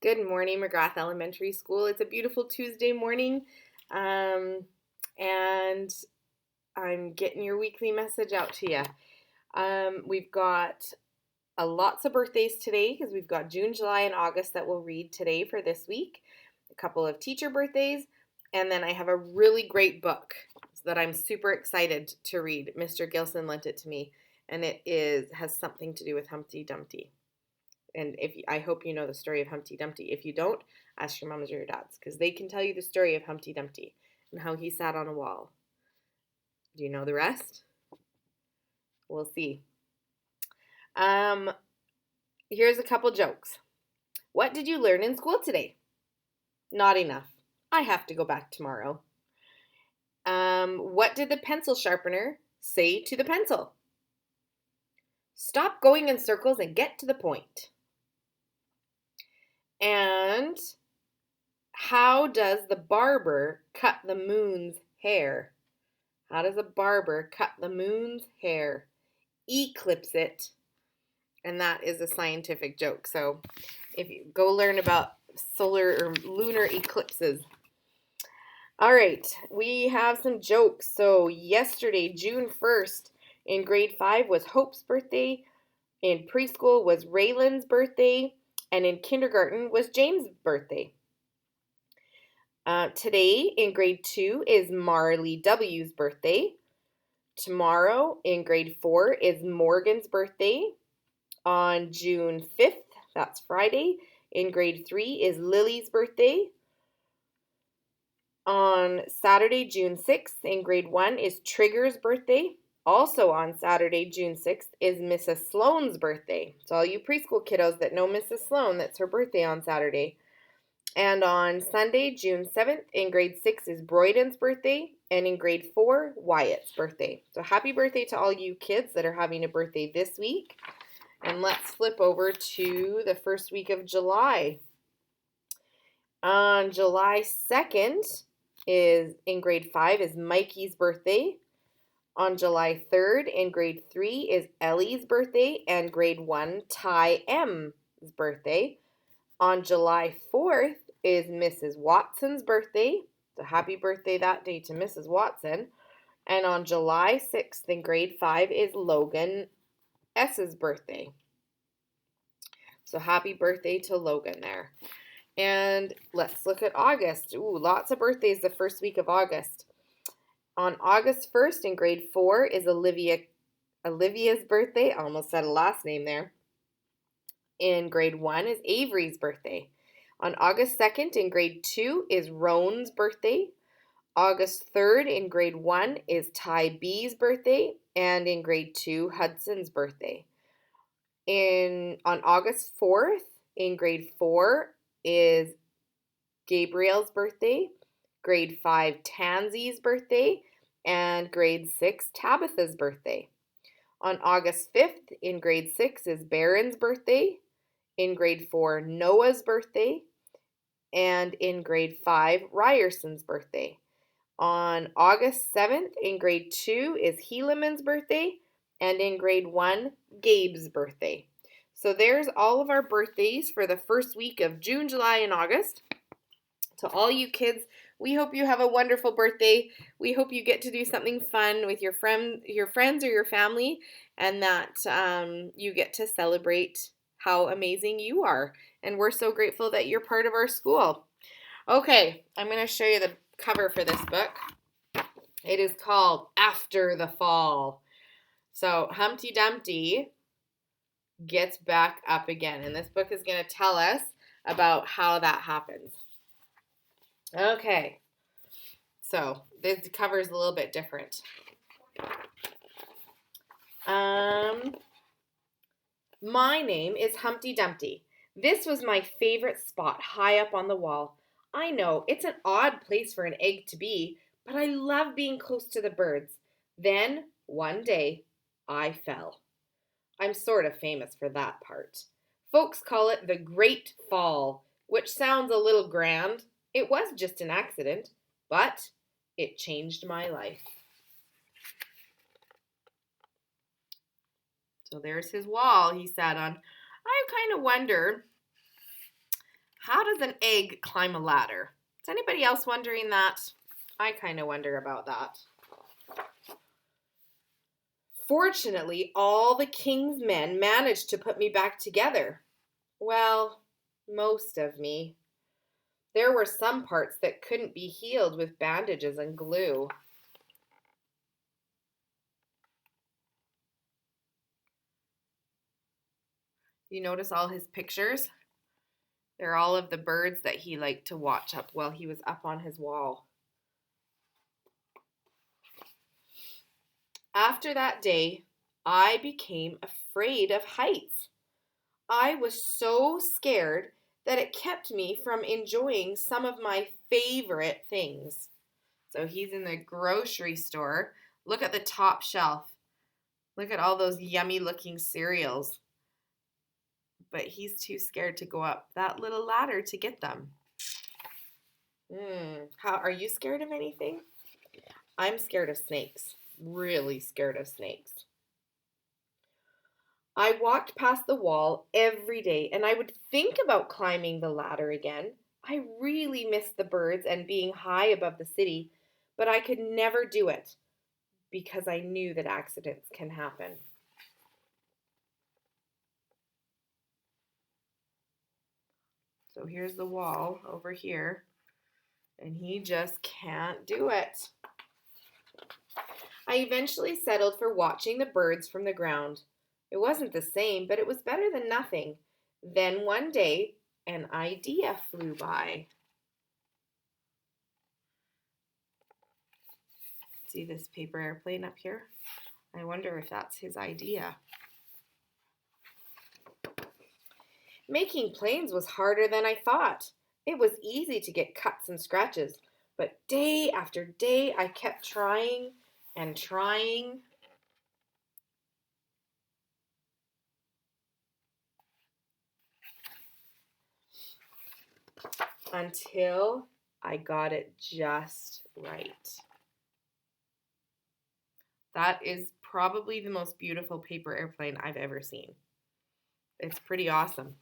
Good morning, McGrath Elementary School. It's a beautiful Tuesday morning, and I'm getting your weekly message out to you. We've got lots of birthdays today because we've got June, July, and August that we'll read today for this week. A couple of teacher birthdays, and then I have a really great book that I'm super excited to read. Mr. Gilson lent it to me, and has something to do with Humpty Dumpty. And I hope you know the story of Humpty Dumpty. If you don't, ask your moms or your dads because they can tell you the story of Humpty Dumpty and how he sat on a wall. Do you know the rest? We'll see. Here's a couple jokes. What did you learn in school today? Not enough. I have to go back tomorrow. What did the pencil sharpener say to the pencil? Stop going in circles and get to the point. And how does the barber cut the moon's hair? How does a barber cut the moon's hair? Eclipse it. And that is a scientific joke. So if you go learn about solar or lunar eclipses. All right, we have some jokes. So yesterday, June 1st, in grade 5 was Hope's birthday. In preschool was Raylan's birthday. And in kindergarten was James' birthday. Today in grade 2 is Marley W's birthday. Tomorrow in grade 4 is Morgan's birthday. On June 5th, that's Friday, in grade 3 is Lily's birthday. On Saturday, June 6th, in grade 1 is Trigger's birthday. Also on Saturday, June 6th, is Mrs. Sloane's birthday. So all you preschool kiddos that know Mrs. Sloane, that's her birthday on Saturday. And on Sunday, June 7th, in grade 6 is Broyden's birthday, and in grade 4, Wyatt's birthday. So happy birthday to all you kids that are having a birthday this week. And let's flip over to the first week of July. On July 2nd, in grade 5 is Mikey's birthday. On July 3rd, in grade 3 is Ellie's birthday, and grade 1, Ty M's birthday. On July 4th is Mrs. Watson's birthday. So happy birthday that day to Mrs. Watson. And on July 6th in grade 5 is Logan S's birthday. So happy birthday to Logan there. And let's look at August. Ooh, lots of birthdays the first week of August. On August 1st in grade 4 is Olivia's birthday. I almost said a last name there. In grade 1 is Avery's birthday. On August 2nd in grade 2 is Roan's birthday. August 3rd in grade 1 is Ty B's birthday. And in grade 2, Hudson's birthday. On August 4th in grade 4 is Gabriel's birthday. Grade 5, Tansy's birthday. And grade 6, Tabitha's birthday. On August 5th in grade 6 is Barron's birthday. In grade 4, Noah's birthday. And in grade 5, Ryerson's birthday. On August 7th, in grade 2, is Helaman's birthday. And in grade 1, Gabe's birthday. So there's all of our birthdays for the first week of June, July, and August. To all you kids, we hope you have a wonderful birthday. We hope you get to do something fun with your friends or your family, and that you get to celebrate how amazing you are. And we're so grateful that you're part of our school. Okay, I'm going to show you the cover for this book. It is called After the Fall. So Humpty Dumpty gets back up again. And this book is going to tell us about how that happens. Okay, so this cover is a little bit different. My name is Humpty Dumpty. This was my favorite spot high up on the wall. I know, it's an odd place for an egg to be, but I love being close to the birds. Then, one day, I fell. I'm sort of famous for that part. Folks call it the Great Fall, which sounds a little grand. It was just an accident, but it changed my life. So there's his wall he sat on. I kind of wonder How does an egg climb a ladder? Is anybody else wondering that? I kind of wonder about that. Fortunately, all the king's men managed to put me back together. Well, most of me. There were some parts that couldn't be healed with bandages and glue. You notice all his pictures? They're all of the birds that he liked to watch up while he was up on his wall. After that day, I became afraid of heights. I was so scared that it kept me from enjoying some of my favorite things. So he's in the grocery store. Look at the top shelf. Look at all those yummy looking cereals. But he's too scared to go up that little ladder to get them. How are you scared of anything? I'm scared of snakes. Really scared of snakes. I walked past the wall every day and I would think about climbing the ladder again. I really missed the birds and being high above the city, but I could never do it because I knew that accidents can happen. So here's the wall over here, and he just can't do it. I eventually settled for watching the birds from the ground. It wasn't the same, but it was better than nothing. Then one day, an idea flew by. See this paper airplane up here? I wonder if that's his idea. Making planes was harder than I thought. It was easy to get cuts and scratches, but day after day I kept trying and trying. Until I got it just right. That is probably the most beautiful paper airplane I've ever seen. It's pretty awesome.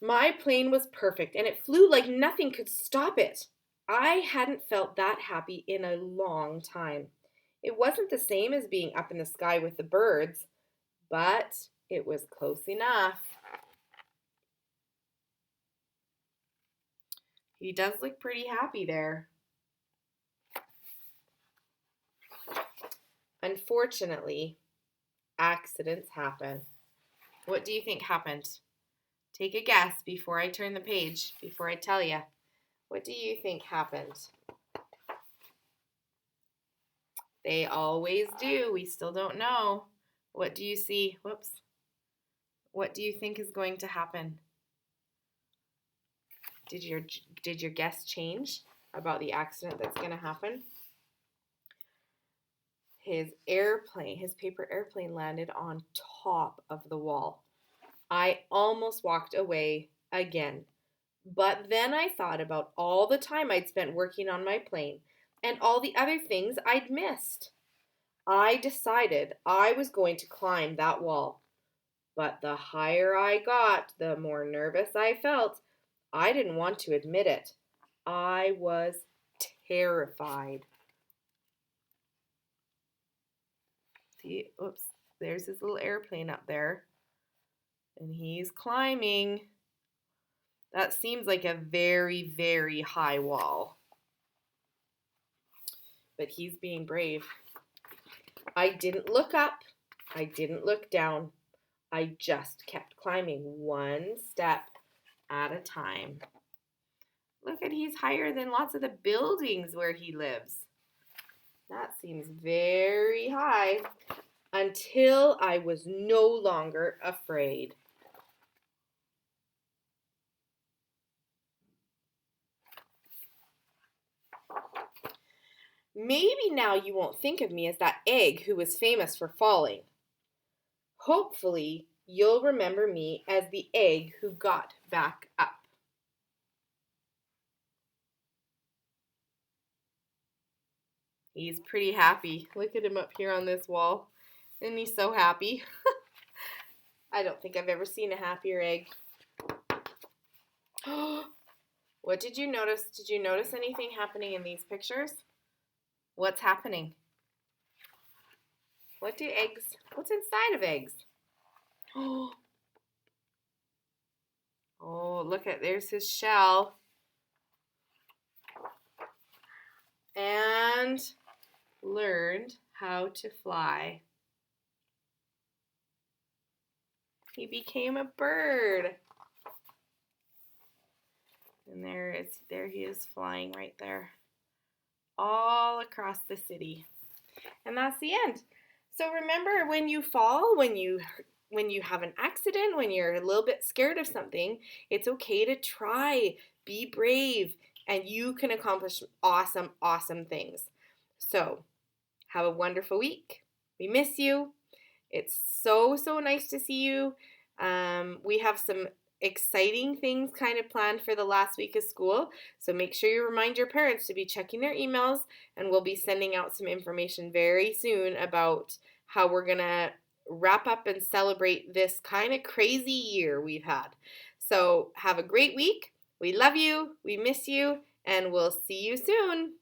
My plane was perfect and it flew like nothing could stop it. I hadn't felt that happy in a long time. It wasn't the same as being up in the sky with the birds, but it was close enough. He does look pretty happy there. Unfortunately, accidents happen. What do you think happened? Take a guess before I turn the page, before I tell you. What do you think happened? They always do. We still don't know. What do you see? Whoops. What do you think is going to happen? Did your guess change about the accident that's going to happen? His paper airplane landed on top of the wall. I almost walked away again. But then I thought about all the time I'd spent working on my plane and all the other things I'd missed. I decided I was going to climb that wall. But the higher I got, the more nervous I felt. I didn't want to admit it. I was terrified. See, oops, there's his little airplane up there. And he's climbing. That seems like a very, very high wall. But he's being brave. I didn't look up. I didn't look down. I just kept climbing one step at a time. Look at, he's higher than lots of the buildings where he lives. That seems very high until I was no longer afraid. Maybe now you won't think of me as that egg who was famous for falling. Hopefully, you'll remember me as the egg who got back up. He's pretty happy. Look at him up here on this wall. Isn't he so happy? I don't think I've ever seen a happier egg. What did you notice? Did you notice anything happening in these pictures? What's happening? What's inside of eggs? Oh, there's his shell. And learned how to fly. He became a bird. And there he is flying right there. All across the city. And that's the end. So remember, when you fall, when you have an accident, when you're a little bit scared of something, it's okay to try. Be brave, and you can accomplish awesome, awesome things. So have a wonderful week. We miss you. It's so, so nice to see you. We have some exciting things kind of planned for the last week of school. So make sure you remind your parents to be checking their emails, and we'll be sending out some information very soon about how we're going to wrap up and celebrate this kind of crazy year we've had. So have a great week. We love you. We miss you. And we'll see you soon.